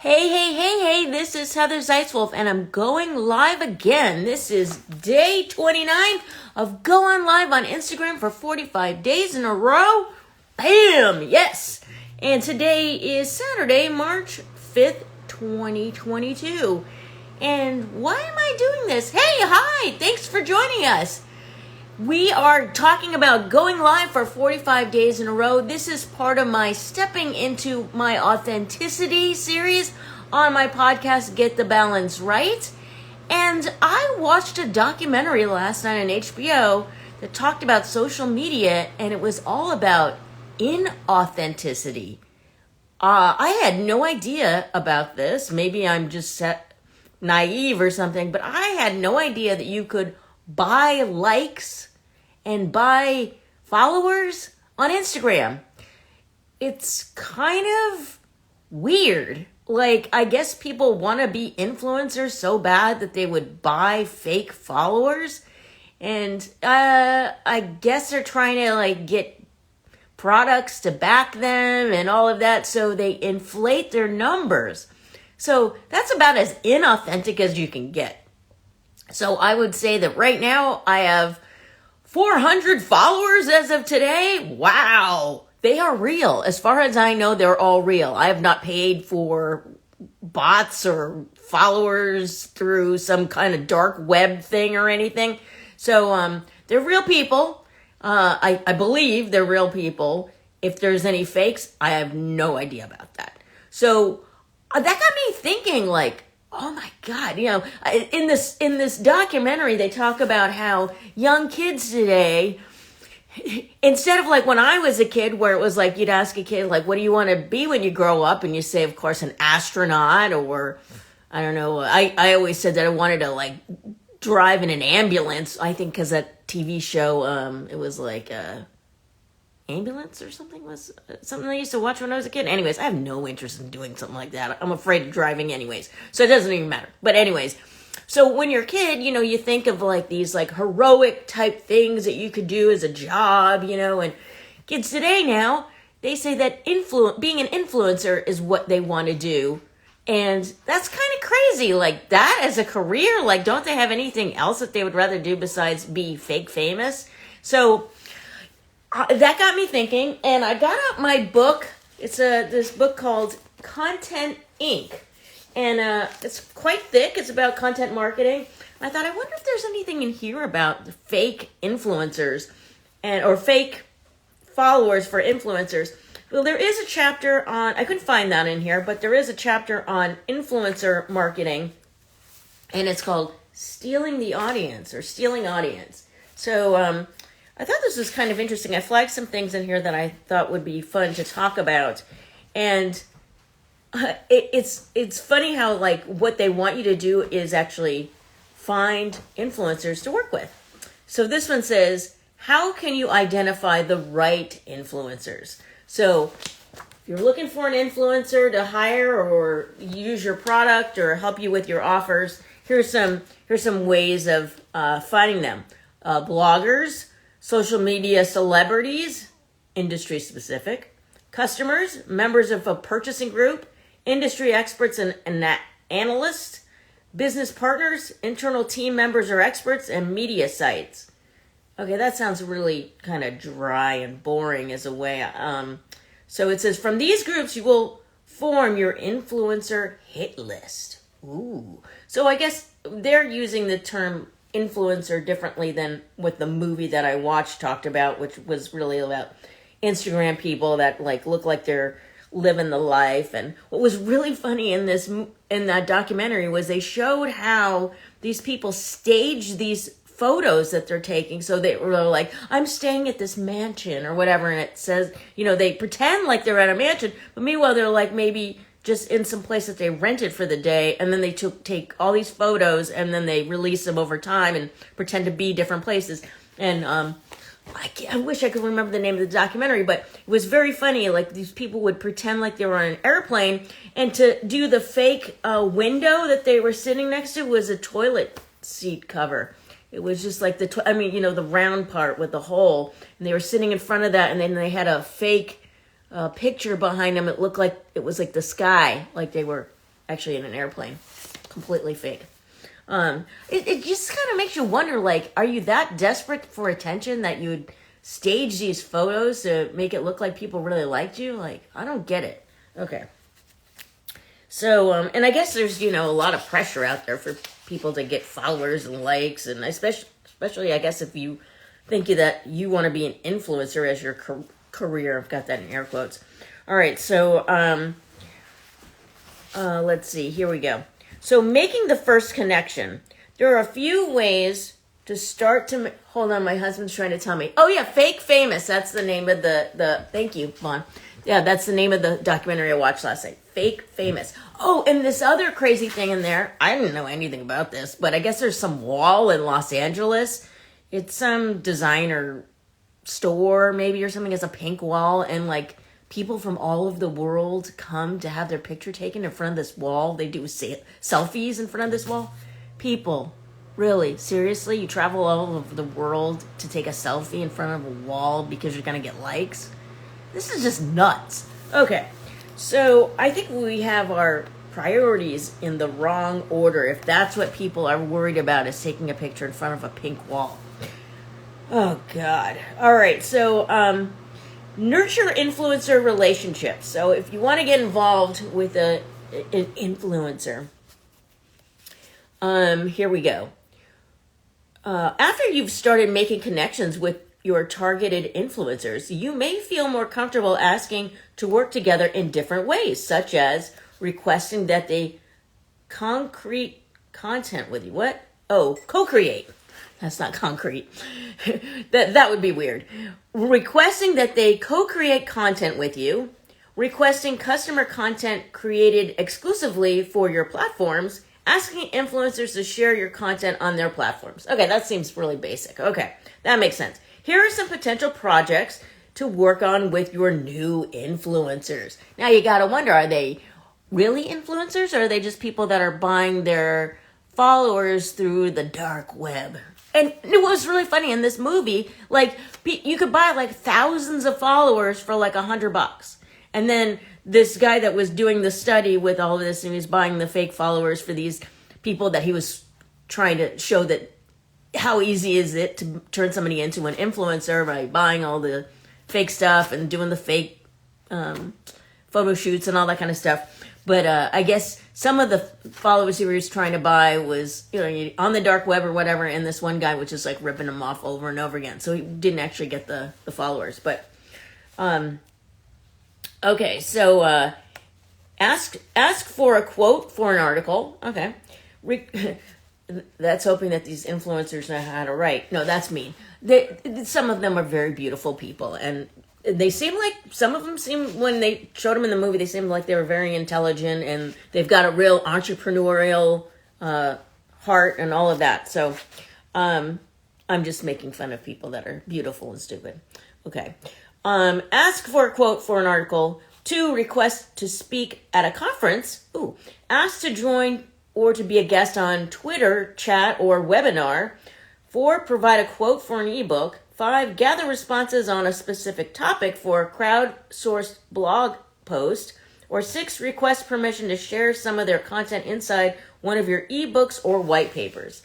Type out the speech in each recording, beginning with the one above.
Hey, this is Heather Zeitzwolf, and I'm going live again. This is day 29 of going live on Instagram for 45 days in a row. Bam! Yes! And today is Saturday, March 5th, 2022. And why am I doing this? Hey, hi! Thanks for joining us. We are talking about going live for 45 days in a row. This is part of my Stepping into My Authenticity series on my podcast, Get the Balance Right. And I watched a documentary last night on HBO that talked about social media, and it was all about inauthenticity. I had no idea about this. Maybe I'm just naive or something, but I had no idea that you could buy likes and buy followers on Instagram. It's kind of weird. Like, I guess people want to be influencers so bad that they would buy fake followers. And I guess they're trying to get products to back them and all of that, so they inflate their numbers. So that's about as inauthentic as you can get. So I would say that right now I have 400 followers as of today. Wow. They are real. As far as I know, they're all real. I have not paid for bots or followers through some kind of dark web thing or anything. So they're real people. I believe they're real people. If there's any fakes, I have no idea about that. So that got me thinking, oh my God, in this documentary, they talk about how young kids today, instead of when I was a kid, where it was you'd ask a kid, what do you want to be when you grow up? And you say, of course, an astronaut, or I don't know. I always said that I wanted to drive in an ambulance. I think because that TV show, it was Ambulance or something, was something I used to watch when I was a kid. Anyways, I have no interest in doing something like that. I'm afraid of driving anyways, so it doesn't even matter. But anyways, so when you're a kid, you think of these heroic type things that you could do as a job, and kids today now, they say that being an influencer is what they want to do. And that's kind of crazy, that as a career. Don't they have anything else that they would rather do besides be fake famous? So that got me thinking, and I got out my book. It's this book called Content Inc. And it's quite thick. It's about content marketing. I thought, I wonder if there's anything in here about fake influencers or fake followers for influencers. Well, there is a chapter on, I couldn't find that in here, but there is a chapter on influencer marketing, and it's called Stealing the Audience, or Stealing Audience. So I thought this was kind of interesting. I flagged some things in here that I thought would be fun to talk about. And it's funny how what they want you to do is actually find influencers to work with. So this one says, how can you identify the right influencers? So if you're looking for an influencer to hire or use your product or help you with your offers, here's some ways of finding them. Bloggers, social media celebrities, industry specific, customers, members of a purchasing group, industry experts and analysts, business partners, internal team members or experts, and media sites. Okay, that sounds really kind of dry and boring as a way. So it says, from these groups, you will form your influencer hit list. Ooh. So I guess they're using the term influencer differently than what the movie that I watched talked about, which was really about Instagram people that look like they're living the life. And what was really funny in that documentary was they showed how these people stage these photos that they're taking. So they were like, I'm staying at this mansion or whatever, and it says, they pretend like they're at a mansion, but meanwhile they're maybe just in some place that they rented for the day, and then they take all these photos and then they release them over time and pretend to be different places. And I wish I could remember the name of the documentary, but it was very funny. These people would pretend like they were on an airplane, and to do the fake window that they were sitting next to was a toilet seat cover. It was just the round part with the hole, and they were sitting in front of that, and then they had a fake picture behind them. It looked like it was the sky, like they were actually in an airplane. Completely fake. It just kind of makes you wonder, like, are you that desperate for attention that you would stage these photos to make it look like people really liked you? Like, I don't get it. Okay. So, and I guess there's, a lot of pressure out there for people to get followers and likes, and especially I guess if you think that you want to be an influencer as your career. I've got that in air quotes. All right, so let's see. Here we go. So making the first connection. There are a few ways to start to... Hold on, my husband's trying to tell me. Oh, yeah, Fake Famous. That's the name of the... Thank you, Vaughn. Yeah, that's the name of the documentary I watched last night. Fake Famous. Oh, and this other crazy thing in there. I didn't know anything about this, but I guess there's some wall in Los Angeles. It's some designer store, maybe, or something. It's a pink wall, and, like, people from all over the world come to have their picture taken in front of this wall. They do selfies in front of this wall. People, really, seriously, you travel all over the world to take a selfie in front of a wall because you're going to get likes? This is just nuts. Okay, so I think we have our priorities in the wrong order if that's what people are worried about, is taking a picture in front of a pink wall. Oh, God. All right, so nurture influencer relationships. So if you want to get involved with an influencer, here we go. After you've started making connections with your targeted influencers, you may feel more comfortable asking to work together in different ways, such as requesting that they concrete content with you. What? Oh, co-create. That's not concrete. that would be weird. Requesting that they co-create content with you, requesting customer content created exclusively for your platforms, asking influencers to share your content on their platforms. Okay, that seems really basic. Okay, that makes sense. Here are some potential projects to work on with your new influencers. Now you gotta wonder, are they really influencers, or are they just people that are buying their followers through the dark web? And it was really funny in this movie, like, you could buy like thousands of followers for like $100. And then this guy that was doing the study with all this, and he was buying the fake followers for these people that he was trying to show that how easy is it to turn somebody into an influencer by buying all the fake stuff and doing the fake photo shoots and all that kind of stuff. But I guess some of the followers he was trying to buy was, on the dark web or whatever, and this one guy was just like ripping them off over and over again. So he didn't actually get the followers. But okay, so ask for a quote for an article. Okay. That's hoping that these influencers know how to write. No, that's mean. Some of them are very beautiful people, and they seem like, some of them seem, when they showed them in the movie, they seemed like they were very intelligent, and they've got a real entrepreneurial heart and all of that. So I'm just making fun of people that are beautiful and stupid. Okay. Ask for a quote for an article. 2, request to speak at a conference. Ooh. Ask to join or to be a guest on Twitter, chat, or webinar. 4, provide a quote for an ebook. 5, gather responses on a specific topic for a crowdsourced blog post. Or 6, request permission to share some of their content inside one of your ebooks or white papers.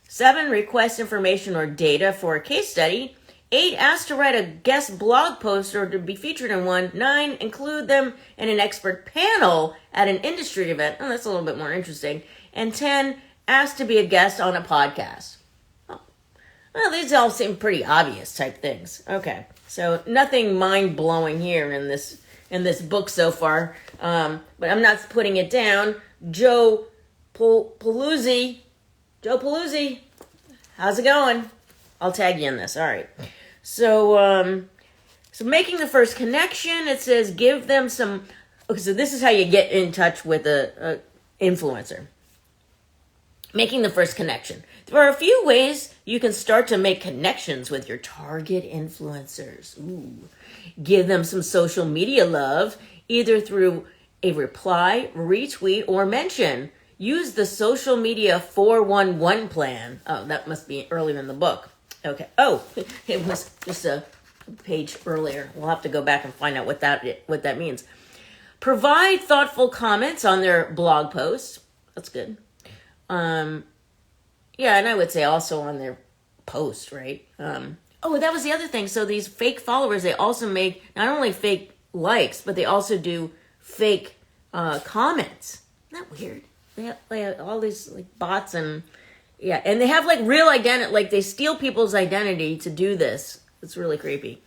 7, request information or data for a case study. 8, ask to write a guest blog post or to be featured in one. 9, include them in an expert panel at an industry event. Oh, that's a little bit more interesting. And 10, ask to be a guest on a podcast. Oh. Well, these all seem pretty obvious type things. Okay, so nothing mind-blowing here in this book so far. But I'm not putting it down. Joe Paluzzi, how's it going? I'll tag you in this. All right. So making the first connection, it says give them some... Okay, so this is how you get in touch with a influencer. Making the first connection. There are a few ways you can start to make connections with your target influencers. Ooh. Give them some social media love, either through a reply, retweet, or mention. Use the social media 411 plan. Oh, that must be earlier in the book. Okay. Oh, it was just a page earlier. We'll have to go back and find out what that means. Provide thoughtful comments on their blog posts. That's good. Yeah, and I would say also on their post, right? Oh, that was the other thing. So these fake followers, they also make not only fake likes, but they also do fake comments. Isn't that weird? They have all these like bots and and they have like real identity, like they steal people's identity to do this. It's really creepy.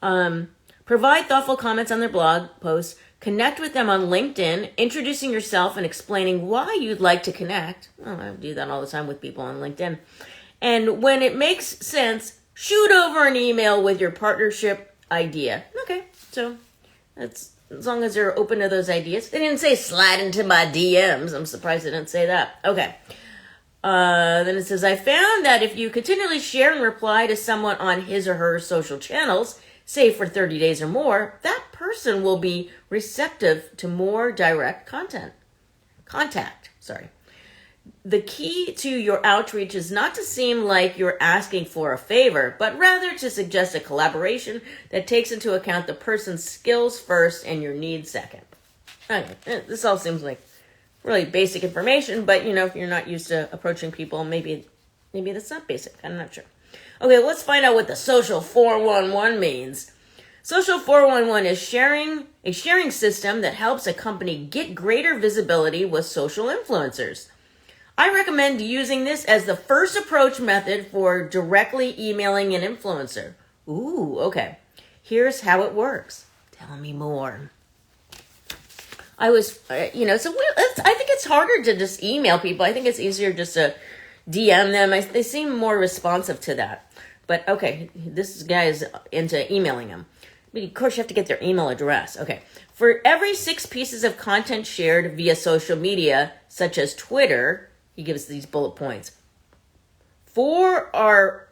Provide thoughtful comments on their blog posts. Connect with them on LinkedIn, introducing yourself and explaining why you'd like to connect. Oh, I do that all the time with people on LinkedIn. And when it makes sense, shoot over an email with your partnership idea. Okay, so that's as long as they're open to those ideas. They didn't say slide into my DMs. I'm surprised they didn't say that. Okay. Then it says, I found that if you continually share and reply to someone on his or her social channels, say for 30 days or more, that person will be receptive to more direct contact. The key to your outreach is not to seem like you're asking for a favor, but rather to suggest a collaboration that takes into account the person's skills first and your needs second. Okay, this all seems like really basic information, but if you're not used to approaching people, maybe that's not basic. I'm not sure. Okay, let's find out what the social 411 means. Social 411 is a sharing system that helps a company get greater visibility with social influencers. I recommend using this as the first approach method for directly emailing an influencer. Ooh, okay. Here's how it works. Tell me more. I think it's harder to just email people. I think it's easier just to DM them. They seem more responsive to that. But okay, this guy is into emailing them. But of course, you have to get their email address. Okay. For every 6 pieces of content shared via social media, such as Twitter, he gives these bullet points. 4 are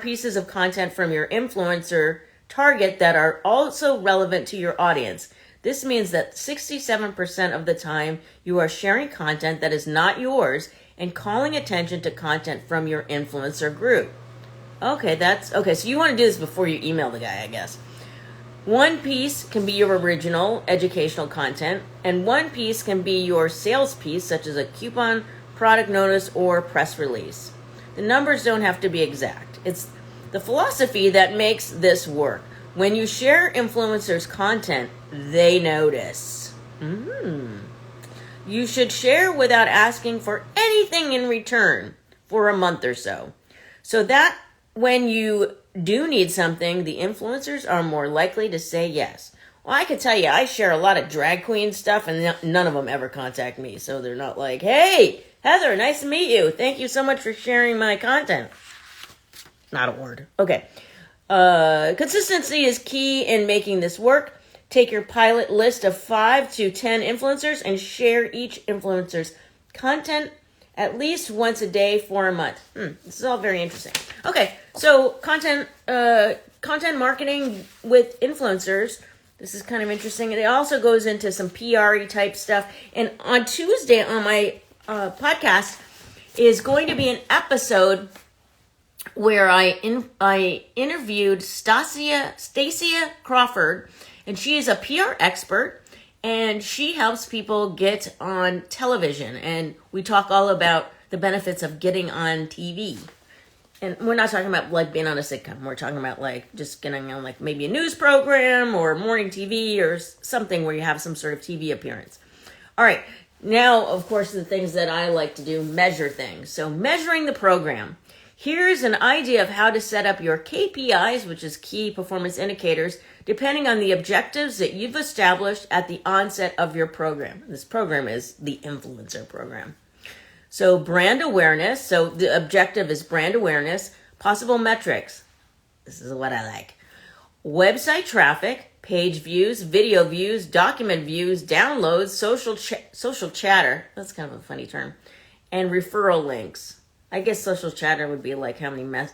pieces of content from your influencer target that are also relevant to your audience. This means that 67% of the time you are sharing content that is not yours and calling attention to content from your influencer group. Okay, so you want to do this before you email the guy, I guess. 1 piece can be your original educational content, and 1 piece can be your sales piece, such as a coupon, product notice, or press release. The numbers don't have to be exact. It's the philosophy that makes this work. When you share influencers' content, they notice. You should share without asking for anything in return for a month or so. So that when you do need something, the influencers are more likely to say yes. Well, I can tell you, I share a lot of drag queen stuff, and none of them ever contact me. So they're not like, hey, Heather, nice to meet you. Thank you so much for sharing my content. Not a word. Okay. Consistency is key in making this work. Take your pilot list of 5 to 10 influencers and share each influencer's content at least once a day for a month. This is all very interesting. Okay, so content marketing with influencers. This is kind of interesting. It also goes into some PR-y type stuff. And on Tuesday on my podcast is going to be an episode where I interviewed Stacia Crawford, and she is a PR expert, and she helps people get on television, and we talk all about the benefits of getting on TV. And we're not talking about like being on a sitcom. We're talking about like just getting on like maybe a news program or morning TV or something where you have some sort of TV appearance. All right. Now, of course, the things that I like to do, measure things. So measuring the program. Here's an idea of how to set up your KPIs, which is key performance indicators, depending on the objectives that you've established at the onset of your program. This program is the influencer program. So brand awareness. So the objective is brand awareness, possible metrics. This is what I like. Website traffic, page views, video views, document views, downloads, social chatter. That's kind of a funny term. And referral links. I guess social chatter would be like how many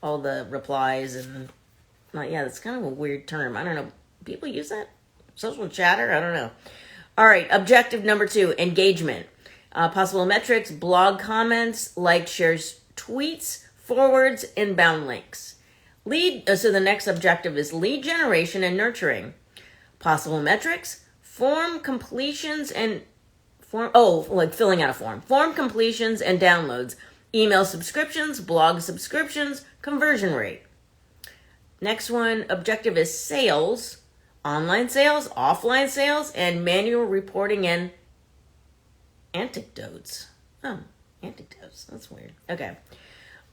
all the replies and that's kind of a weird term. I don't know. People use that? Social chatter? I don't know. All right. Objective number 2, engagement. Possible metrics, blog comments, like, shares, tweets, forwards, inbound links. So the next objective is lead generation and nurturing. Possible metrics, form completions and filling out a form completions and downloads, email subscriptions, blog subscriptions, conversion rate. Next one, objective is sales, online sales, offline sales, and manual reporting and anecdotes. Oh, anecdotes. That's weird. Okay.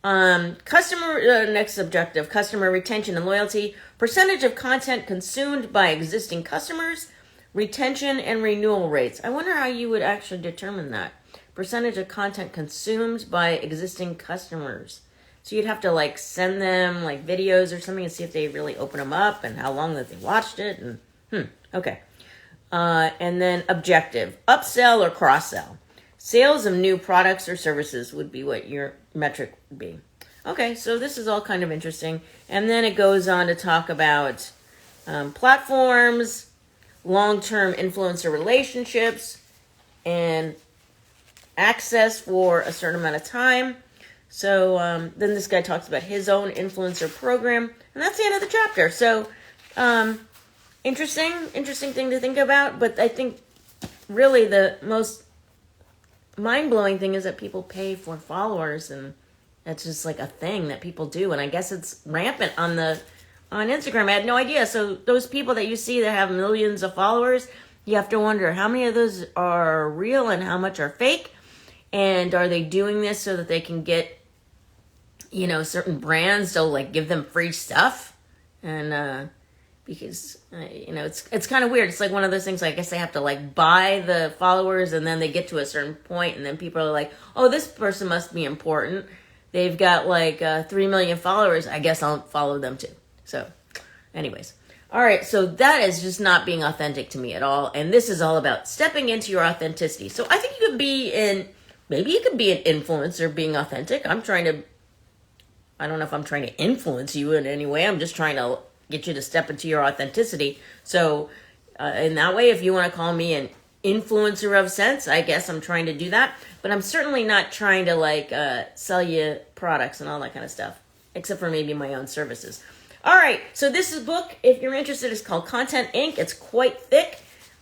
Next objective, customer retention and loyalty, percentage of content consumed by existing customers, retention and renewal rates. I wonder how you would actually determine that. Percentage of content consumed by existing customers. So you'd have to like send them like videos or something and see if they really open them up and how long that they watched it. And okay. And then objective, upsell or cross-sell. Sales of new products or services would be what your metric would be. Okay, so this is all kind of interesting. And then it goes on to talk about platforms, long-term influencer relationships, and access for a certain amount of time. So then this guy talks about his own influencer program, and that's the end of the chapter. So interesting thing to think about. But I think really the most mind-blowing thing is that people pay for followers, and that's just like a thing that people do. And I guess it's rampant on Instagram. I had no idea. So those people that you see that have millions of followers, you have to wonder how many of those are real and how much are fake. And are they doing this so that they can get, certain brands to like give them free stuff? And because it's kind of weird. It's like one of those things. I guess they have to like buy the followers, and then they get to a certain point, and then people are like, "Oh, this person must be important. They've got like 3 million followers. I guess I'll follow them too." So, anyways, all right. So that is just not being authentic to me at all. And this is all about stepping into your authenticity. So I think you could maybe you could be an influencer being authentic. I don't know if I'm trying to influence you in any way. I'm just trying to get you to step into your authenticity. So in that way, if you want to call me an influencer of sense, I guess I'm trying to do that. But I'm certainly not trying to like sell you products and all that kind of stuff, except for maybe my own services. All right, so this is book, if you're interested, is called Content Inc. It's quite thick.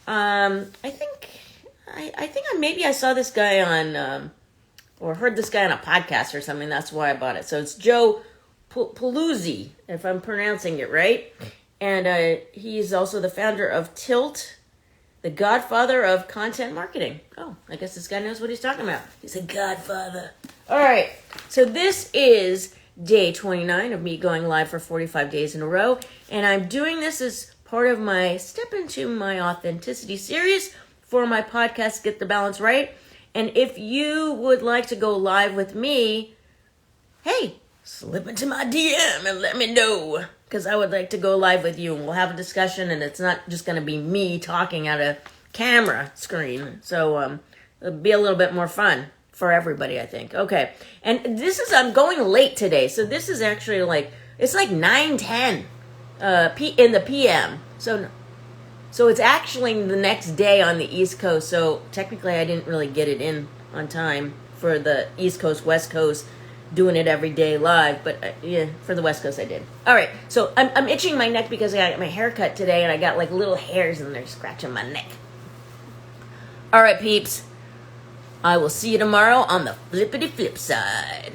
I think maybe I saw this guy on, or heard this guy on a podcast or something. That's why I bought it. So it's Joe Pulizzi, if I'm pronouncing it right. And he's also the founder of Tilt, the godfather of content marketing. Oh, I guess this guy knows what he's talking about. He's a godfather. All right, so this is day 29 of me going live for 45 days in a row. And I'm doing this as part of my Step Into My Authenticity series for my podcast, Get the Balance Right. And if you would like to go live with me, hey, slip into my DM and let me know, because I would like to go live with you and we'll have a discussion, and it's not just going to be me talking at a camera screen. So it'll be a little bit more fun for everybody, I think. Okay. And I'm going late today. So this is actually it's like 9:10 in the PM. So it's actually the next day on the East Coast. So technically I didn't really get it in on time for the East Coast, West Coast, doing it every day live. But for the West Coast I did. All right. So I'm itching my neck because I got my hair cut today and I got like little hairs in there scratching my neck. All right, peeps. I will see you tomorrow on the flippity flip side.